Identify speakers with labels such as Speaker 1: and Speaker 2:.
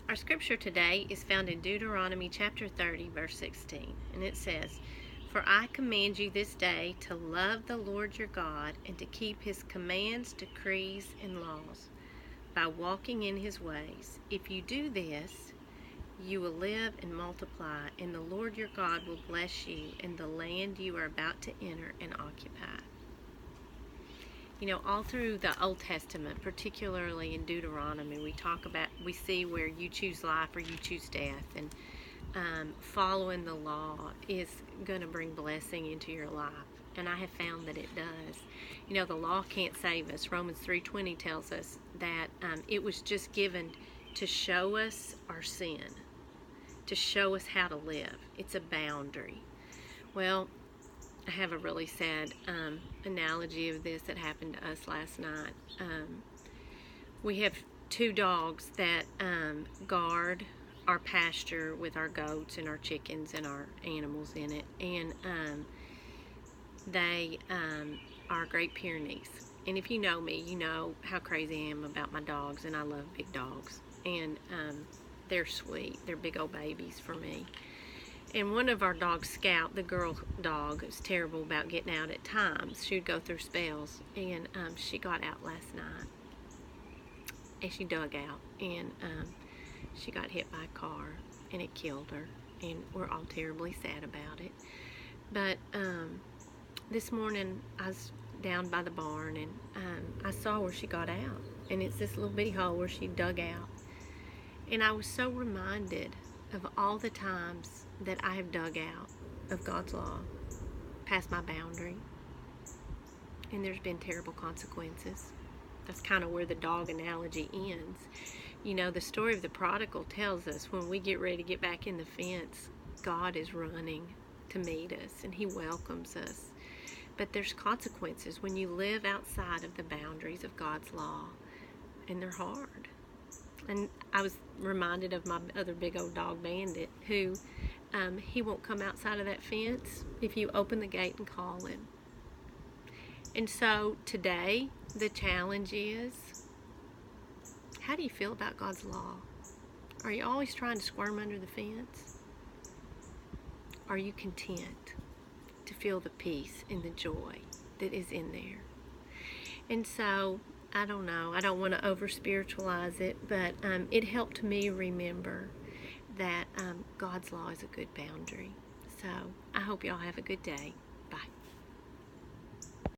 Speaker 1: Our scripture today is found in Deuteronomy chapter 30, verse 16, and it says, "For I command you this day to love the Lord your God and to keep his commands, decrees, and laws by walking in his ways. If you do this, you will live and multiply, and the Lord your God will bless you in the land you are about to enter and occupy." You know, all through the Old Testament, particularly in Deuteronomy, we see where you choose life or you choose death, and following the law is going to bring blessing into your life, and I have found that it does. You know, the law can't save us. Romans 3:20 tells us that it was just given to show us our sin, to show us how to live. It's a boundary. Well, I have a really sad analogy of this that happened to us last night. We have two dogs that guard our pasture with our goats and our chickens and our animals in it, and they are Great Pyrenees. And if you know me, you know how crazy I am about my dogs, and I love big dogs, and they're sweet. They're big old babies for me. And one of our dogs, Scout, the girl dog, is terrible about getting out at times. She would go through spells, and she got out last night, and she dug out, and she got hit by a car, and it killed her, and we're all terribly sad about it. But this morning, I was down by the barn, and I saw where she got out, and it's this little bitty hole where she dug out, and I was so reminded of all the times that I have dug out of God's law, past my boundary, and there's been terrible consequences. That's kind of where the dog analogy ends. You know, the story of the prodigal tells us when we get ready to get back in the fence, God is running to meet us, and he welcomes us. But there's consequences when you live outside of the boundaries of God's law, and they're hard. And I was reminded of my other big old dog, Bandit, who he won't come outside of that fence if you open the gate and call him. And so today, the challenge is, how do you feel about God's law? Are you always trying to squirm under the fence? Are you content to feel the peace and the joy that is in there? And so, I don't know, I don't want to over spiritualize it, but it helped me remember that God's law is a good boundary. So I hope y'all have a good day.